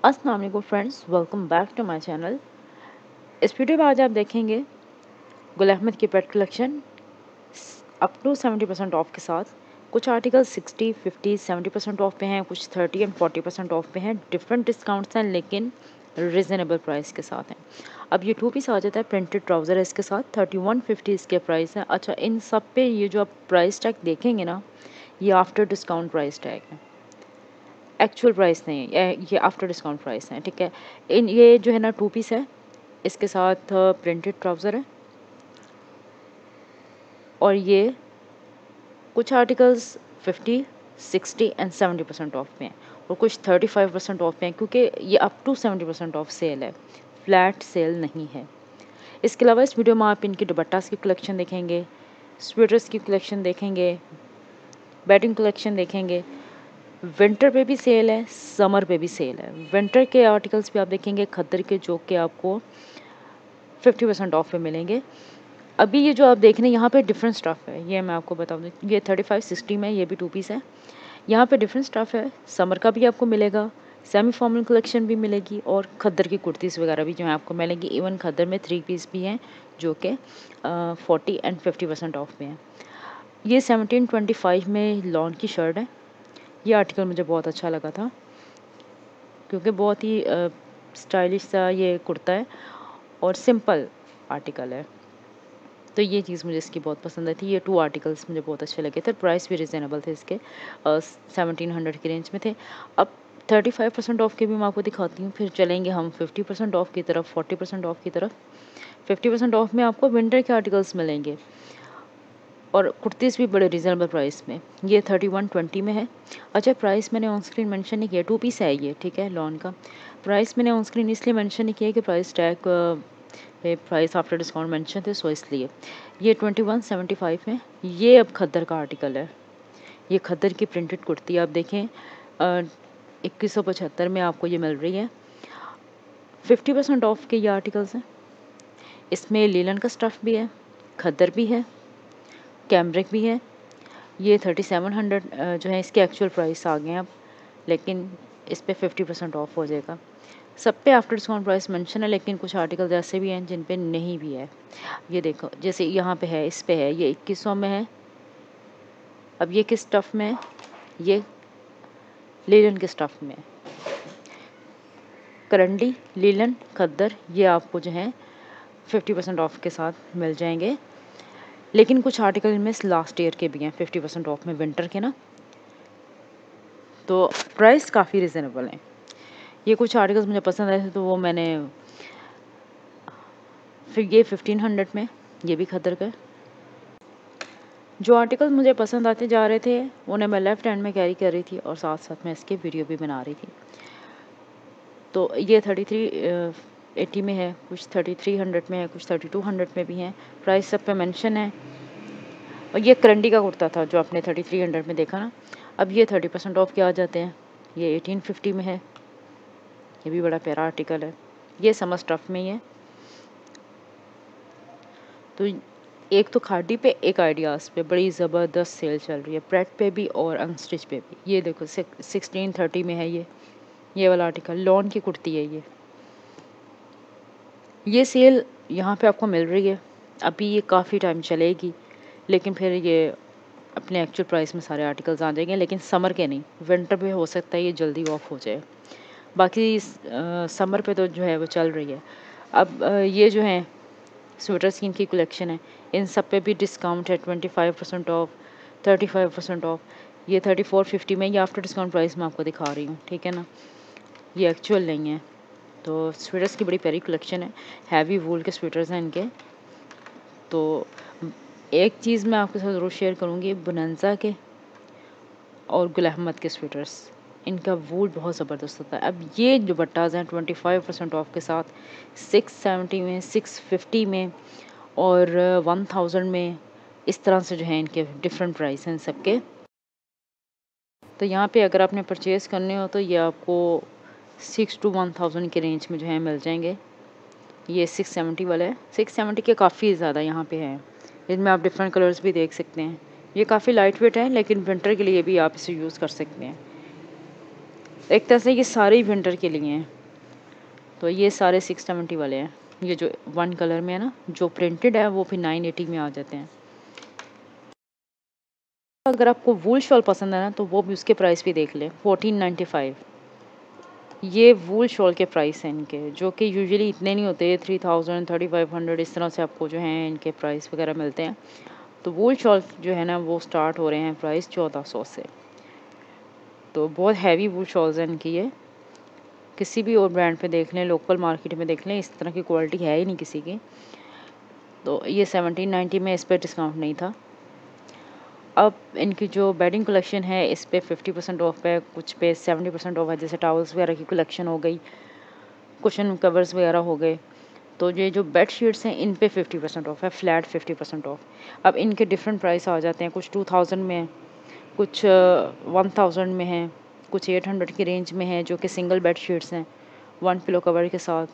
अस्सलाम वालेकुम friends, welcome back to my channel. इस वीडियो में आज आप देखेंगे गुल अहमद की pret collection up to 70% off के साथ। कुछ आर्टिकल 60, 50, 70% ऑफ पे हैं, कुछ 30 एंड 40% ऑफ पे हैं। डिफरेंट डिस्काउंट्स हैं लेकिन रिजनेबल प्राइस के साथ हैं। अब ये 2 पीस आ जाता है, प्रिंटेड ट्राउज़र है इसके साथ, 3150 इसके प्राइस है। अच्छा, इन सब पे ये जो आप प्राइस टैग देखेंगे ना, ये आफ्टर डिस्काउंट प्राइस टैग है, एक्चुअल प्राइस नहीं है, ये आफ्टर डिस्काउंट प्राइस है। ठीक है, इन ये जो है ना 2 पीस है, इसके साथ प्रिंटेड ट्राउज़र है और ये कुछ आर्टिकल्स 50, 60 एंड 70% ऑफ पे हैं और कुछ 35% ऑफ पे हैं, क्योंकि ये अप टू 70% ऑफ सेल है, फ्लैट सेल नहीं है। इसके अलावा इस वीडियो में आप इनकी दुपट्टास की कलेक्शन देखेंगे, स्वेटर्स की कलेक्शन देखेंगे, बेडिंग कलेक्शन देखेंगे। विंटर पे भी सेल है, समर पे भी सेल है। विंटर के आर्टिकल्स भी आप देखेंगे खद्दर के, जो कि आपको 50% ऑफ पे मिलेंगे। अभी ये जो आप देख रहे हैं यहाँ पे डिफरेंट स्टफ़ है, ये मैं आपको बता दूँ। ये 35-60 में ये भी 2 पीस है। यहाँ पे डिफरेंट स्टफ़ है, समर का भी आपको मिलेगा, सेमी फॉर्मल कलेक्शन भी मिलेगी और खद्दर की कुर्तीज़ वगैरह भी जो है आपको मिलेंगी। इवन खद्दर में 3 पीस भी हैं जो कि 40 एंड 50% ऑफ में हैं। ये 1725 में लॉन की शर्ट है। ये आर्टिकल मुझे बहुत अच्छा लगा था क्योंकि बहुत ही स्टाइलिश सा ये कुर्ता है और सिंपल आर्टिकल है, तो ये चीज़ मुझे इसकी बहुत पसंद आई थी। ये 2 आर्टिकल्स मुझे बहुत अच्छे लगे थे, प्राइस भी रिजनेबल थे इसके, 1700 की रेंज में थे। अब 35% ऑफ के भी मैं आपको दिखाती हूँ, फिर चलेंगे हम 50% ऑफ की तरफ, 40% ऑफ की तरफ। 50% ऑफ में आपको विंटर के आर्टिकल्स मिलेंगे और कुर्तीज़ भी बड़े रिजनेबल प्राइस में। ये 3120 में है। अच्छा, प्राइस मैंने ऑन स्क्रीन मेंशन नहीं किया, 2 पीस है ये, ठीक है, लॉन का। प्राइस मैंने ऑन स्क्रीन इसलिए मेंशन नहीं किया कि प्राइस टैग पे प्राइस आफ्टर डिस्काउंट मेंशन थे, सो इसलिए। ये 2175 में। ये अब खद्दर का आर्टिकल है। ये खद्दर की प्रिंटेड कुर्ती आप देखें, 2175 में आपको ये मिल रही है। 50% ऑफ के ये आर्टिकल्स हैं। इसमें लीलन का स्टफ़ भी है, खद्दर भी है, कैमरिक भी है। ये 3700 जो है इसके एक्चुअल प्राइस आ गए हैं अब, लेकिन इस पे 50% ऑफ हो जाएगा। सब पे आफ्टर डिस्काउंट प्राइस मेंशन है, लेकिन कुछ आर्टिकल्स ऐसे भी हैं जिन पे नहीं भी है। ये देखो, जैसे यहाँ पे है, इस पे है, ये 2100 में है। अब ये किस स्टफ़ में है? ये लीलन के स्टफ़ में है। करंडी, लीलन, खद्दर, ये आपको जो है 50% ऑफ के साथ मिल जाएंगे। लेकिन कुछ आर्टिकल इनमें लास्ट ईयर के भी हैं 50% ऑफ में, विंटर के ना, तो प्राइस काफ़ी रिजनेबल है। ये कुछ आर्टिकल्स मुझे पसंद आए थे तो वो मैंने, फिर ये 1500 में, ये भी खद्दर का। जो आर्टिकल मुझे पसंद आते जा रहे थे उन्हें मैं लेफ़्ट हैंड में कैरी कर रही थी और साथ साथ मैं इसके वीडियो भी बना रही थी। तो ये 3380 में है, कुछ 3300 में है, कुछ 3200 में भी हैं। प्राइस सब पे मेंशन है। और ये करंडी का कुर्ता था जो आपने 3300 में देखा ना, अब ये 30% ऑफ के आ जाते हैं। ये 1850 में है। ये भी बड़ा प्यारा आर्टिकल है। ये समर स्टफ़ में ही है। तो एक तो खादी पे, एक आइडियाज़ पे बड़ी ज़बरदस्त सेल चल रही है, प्रेट पे भी और अनस्टिच पे भी। ये देखो 1630 में है ये वाला आर्टिकल, लॉन की कुर्ती है ये सेल यहाँ पे आपको मिल रही है। अभी ये काफ़ी टाइम चलेगी, लेकिन फिर ये अपने एक्चुअल प्राइस में सारे आर्टिकल्स आ जाएंगे, लेकिन समर के नहीं, विंटर पे हो सकता है ये जल्दी ऑफ हो जाए। बाकी समर पे तो जो है वो चल रही है। अब ये जो है स्वेटर स्किन की कलेक्शन है, इन सब पे भी डिस्काउंट है, 25% ऑफ, 35% ऑफ। ये 3450 में, ये आफ्टर डिस्काउंट प्राइस मैं आपको दिखा रही हूँ, ठीक है ना, ये एक्चुअल नहीं है। तो स्वेटर्स की बड़ी प्यारी कलेक्शन है, हैवी वूल के स्वेटर्स हैं इनके। तो एक चीज़ मैं आपके साथ ज़रूर शेयर करूँगी, बोनांजा के और गुल अहमद के स्वेटर्स, इनका वूल बहुत ज़बरदस्त होता है। अब ये दुपट्टाज़ हैं 25% ऑफ के साथ, 670 में, 650 में और 1000 में, इस तरह से जो है इनके डिफरेंट प्राइस हैं इन सब के। तो यहाँ पे अगर आपने परचेज़ करने हो तो ये आपको 6 to 1000 के रेंज में जो है मिल जाएंगे। ये 670 वाला है, 670 के काफ़ी ज़्यादा यहाँ पे हैं। इनमें आप डिफरेंट कलर्स भी देख सकते हैं। ये काफ़ी लाइट वेट है, लेकिन विंटर के लिए भी आप इसे यूज़ कर सकते हैं। एक तरह से ये सारे ही विंटर के लिए हैं। तो ये सारे 670 वाले हैं। ये जो वन कलर में है ना, जो प्रिंटेड है वो फिर 980 में आ जाते हैं। अगर आपको वूल शॉल पसंद है ना तो वो भी उसके प्राइस भी देख लें, 1495। ये वूल शॉल के प्राइस हैं इनके, जो कि यूजुअली इतने नहीं होते, 3000 3500 इस तरह से आपको जो है इनके प्राइस वगैरह मिलते हैं। तो वूल शॉल जो है ना वो स्टार्ट हो रहे हैं प्राइस 1400 से। तो बहुत हैवी वूल शॉल्स हैं इनकी। ये किसी भी और ब्रांड पे देख लें, लोकल मार्केट में देख लें, इस तरह की क्वालिटी है ही नहीं किसी की। तो ये 1790 में, इस पर डिस्काउंट नहीं था। अब इनकी जो बेडिंग कलेक्शन है इस पे 50% ऑफ है, कुछ पे 70% ऑफ है, जैसे टॉवल्स वगैरह की कलेक्शन हो गई, कुशन कवर्स वगैरह हो गए। तो ये जो बेड शीट्स हैं इन पे 50% ऑफ है, फ्लैट 50% ऑफ। अब इनके डिफरेंट प्राइस आ जाते हैं, कुछ 2000 में है, कुछ 1000 में है, कुछ 800 की रेंज में है, जो कि सिंगल बेड शीट्स हैं 1 पिलो कवर के साथ।